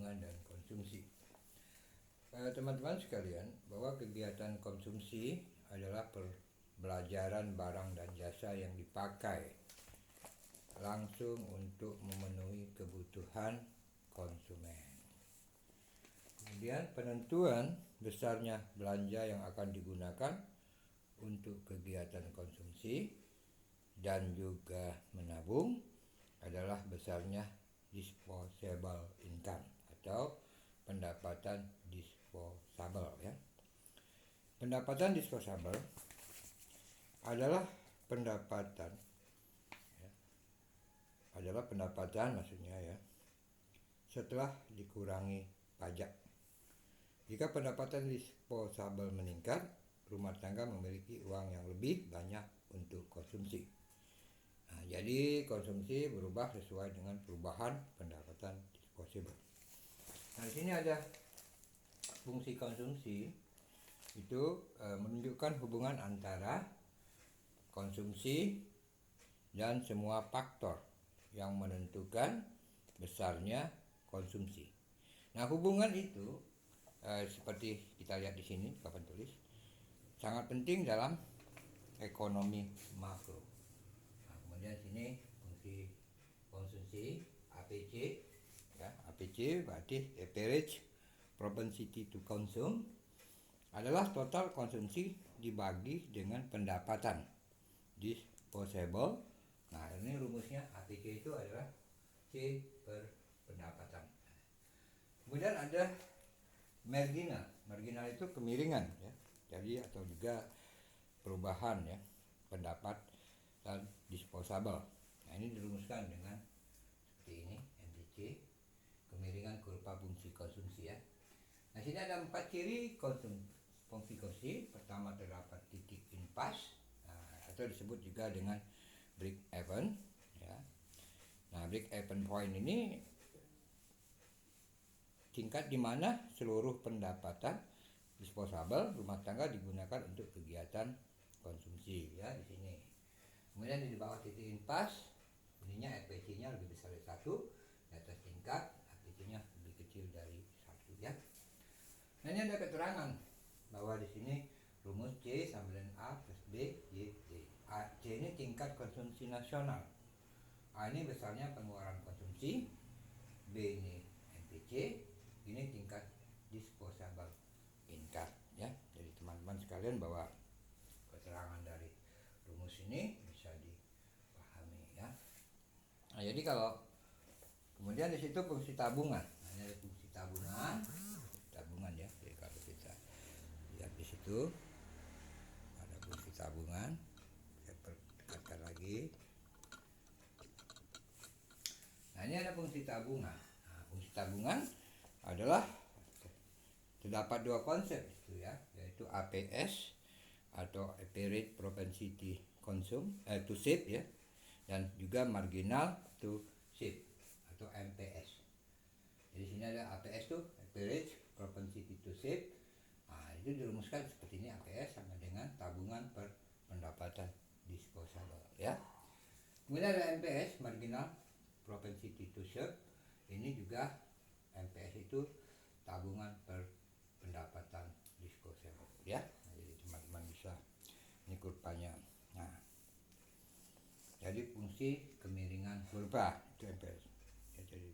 tabungan dan konsumsi. Teman-teman sekalian, bahwa kegiatan konsumsi adalah pembelajaran barang dan jasa yang dipakai langsung untuk memenuhi kebutuhan konsumen. Kemudian penentuan besarnya belanja yang akan digunakan untuk kegiatan konsumsi dan juga menabung adalah besarnya disposable income atau pendapatan disposable ya. Pendapatan disposable adalah pendapatan maksudnya ya, setelah dikurangi pajak. Jika pendapatan disposable meningkat, rumah tangga memiliki uang yang lebih banyak untuk konsumsi. Nah, jadi konsumsi berubah sesuai dengan perubahan pendapatan disposable. Nah, di sini ada fungsi konsumsi itu menunjukkan hubungan antara konsumsi dan semua faktor yang menentukan besarnya konsumsi. Nah, hubungan itu seperti kita lihat di sini papan tulis, sangat penting dalam ekonomi makro. Nah, kemudian sini fungsi konsumsi APC ya, APC berarti average propensity to consume adalah total konsumsi dibagi dengan pendapatan disposable. Nah, ini rumusnya APC itu adalah C per pendapatan. Kemudian ada marginal. Marginal itu kemiringan ya. Jadi atau juga perubahan ya pendapat dan disposable. Nah, ini dirumuskan dengan seperti ini, MPC, kemiringan kurva fungsi konsumsi ya. Nah, sini ada 4 ciri fungsi konsumsi. Pertama, terdapat titik impasse atau disebut juga dengan break even ya. Nah, break even point ini tingkat di mana seluruh pendapatan disposable rumah tangga digunakan untuk kegiatan konsumsi ya di sini. Kemudian di bawah titik impasse ininya APC-nya lebih besar dari 1, di atas tingkat APC-nya lebih kecil dari 1 ya. Nah, ini ada keterangan bahwa di sini rumus C sama dengan A plus B Y D. C ini tingkat konsumsi nasional, A ini besarnya pengeluaran konsumsi, B ini MPC, ini tingkat disposable income ya. Jadi teman-teman sekalian bahwa keterangan dari rumus ini bisa dipahami ya. Nah, jadi kalau kemudian di situ fungsi tabungan. Nah, ini ada fungsi tabungan ya. Jadi kalau kita lihat di situ ada fungsi tabungan, saya perlihatkan lagi. Nah, ini ada fungsi tabungan. Nah, fungsi tabungan adalah terdapat 2 konsep itu ya, yaitu APS atau average propensity to save ya, dan juga marginal to save atau MPS. Jadi sini ada APS tuh, average propensity to save. Nah, itu dirumuskan seperti ini, APS sama dengan tabungan per pendapatan disposable ya. Kemudian ada MPS, marginal propensity to save. Ini juga MPS itu tabungan per pendapatan disposable ya. Nah, jadi teman-teman bisa ini kurvanya. Nah, jadi fungsi kemiringan kurva itu MPS ya, jadi.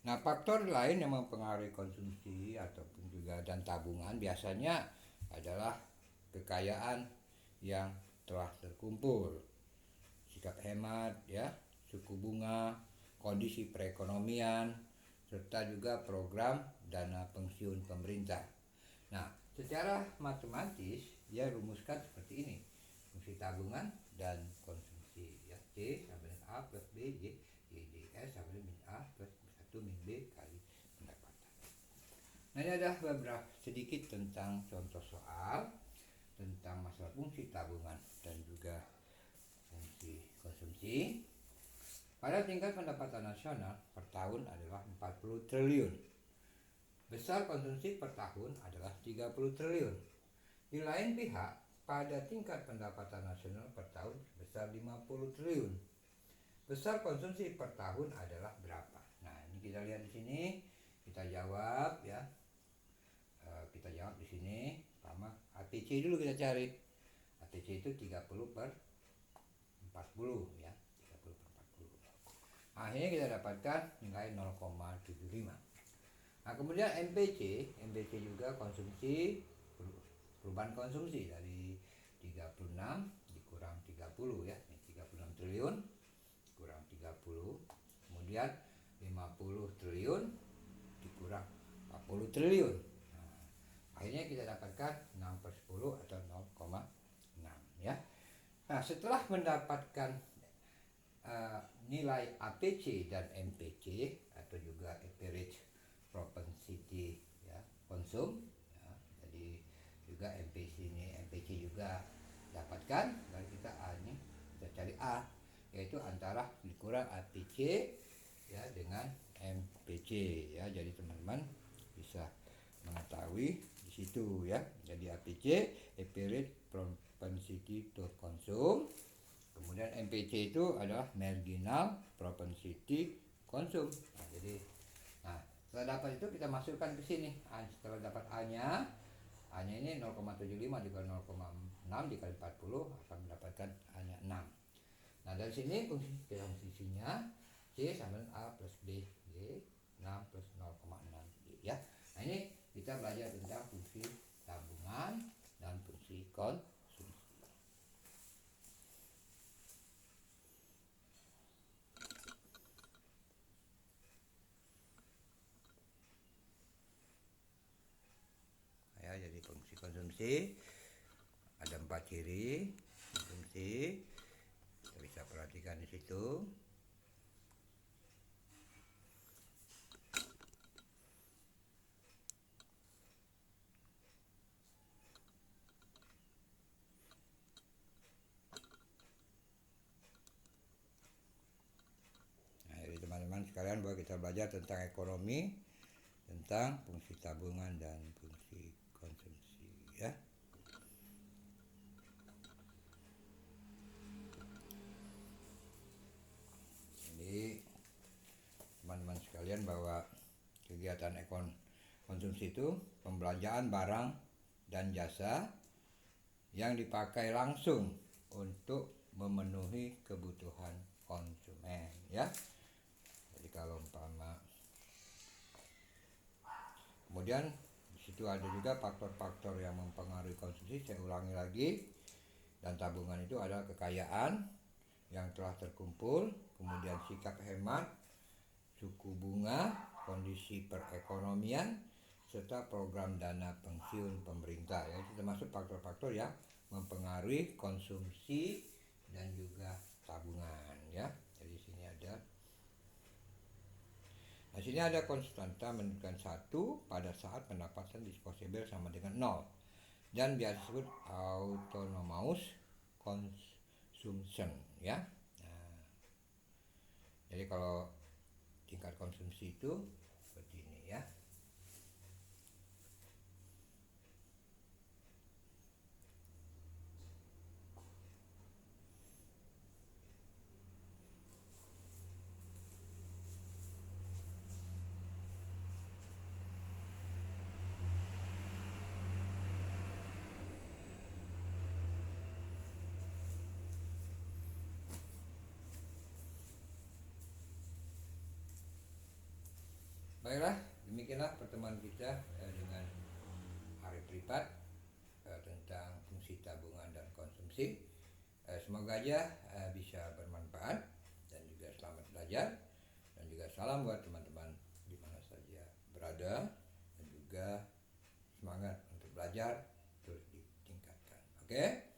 Nah, faktor lain yang mempengaruhi konsumsi ataupun juga dan tabungan biasanya adalah kekayaan yang telah terkumpul, sikap hemat ya, suku bunga, kondisi perekonomian, serta juga program dana pensiun pemerintah. Nah, secara matematis dia rumuskan seperti ini, fungsi tabungan dan konsumsi ya. C sama dengan A plus B Y D. S sama dengan min A plus 1 min B kali pendapatan. Nah, ini ada beberapa sedikit tentang contoh soal tentang masalah fungsi tabungan dan juga fungsi konsumsi. Pada tingkat pendapatan nasional per tahun adalah 40 triliun. Besar konsumsi per tahun adalah 30 triliun. Di lain pihak, pada tingkat pendapatan nasional per tahun sebesar 50 triliun. Besar konsumsi per tahun adalah berapa? Nah, ini kita lihat di sini kita jawab ya. Kita jawab di sini. Pertama APC dulu kita cari. APC itu 30 per 40 ya. 30 per 40. Akhirnya kita dapatkan nilai 0,75. Nah, kemudian MPC juga konsumsi, perubahan konsumsi dari 36 dikurang 30 ya. Ini 36 triliun kurang 30. Kemudian 50 triliun dikurang 40 triliun. Nah, akhirnya kita dapatkan 6 per 10 atau 0,6 ya. Nah, setelah mendapatkan nilai APC dan MPC atau juga average propensity ya, konsum ya, jadi juga MPC juga dapatkan, dan kita A-nya kita cari A, yaitu antara dikurang APC ya dengan MPC ya. Jadi teman-teman bisa mengetahui di situ ya. Jadi APC average propensity to consume, kemudian MPC itu adalah marginal propensity consume. Setelah dapat itu kita masukkan ke sini. Setelah dapat A-nya ini 0,75 dikali 0,6 dikali 40 akan mendapatkan A-nya 6. Nah, dari sini fungsinya C sama A plus B, Y 6 plus 0,6 ya. Nah, ini kita belajar tentang fungsi tabungan dan fungsi konsumsi. Ya, jadi fungsi konsumsi ada 4 ciri konsumsi. Kita bisa perhatikan di situ. Nah, jadi teman-teman sekalian, bahwa kita belajar tentang ekonomi, tentang fungsi tabungan dan fungsi konsumsi ya. Jadi teman-teman sekalian, bahwa kegiatan konsumsi itu pembelanjaan barang dan jasa yang dipakai langsung untuk memenuhi kebutuhan konsumen ya. Jadi kalau umpama, kemudian di situ ada juga faktor-faktor yang mempengaruhi konsumsi. Saya ulangi lagi, dan tabungan itu adalah kekayaan yang telah terkumpul, kemudian sikap hemat, suku bunga, kondisi perekonomian, serta program dana pensiun pemerintah ya. Itu termasuk faktor-faktor yang mempengaruhi konsumsi dan juga tabungan ya. Jadi sini ada, nah sini ada konstanta menunjukkan 1 pada saat pendapatan disposable sama dengan 0, dan biasa disebut autonomous consumption ya. Nah, jadi kalau tingkat konsumsi itu seperti ini ya. Baiklah, demikianlah pertemuan kita dengan Arif Privat tentang fungsi tabungan dan konsumsi. Semoga aja bisa bermanfaat, dan juga selamat belajar, dan juga salam buat teman-teman di mana saja berada, dan juga semangat untuk belajar terus ditingkatkan. Oke?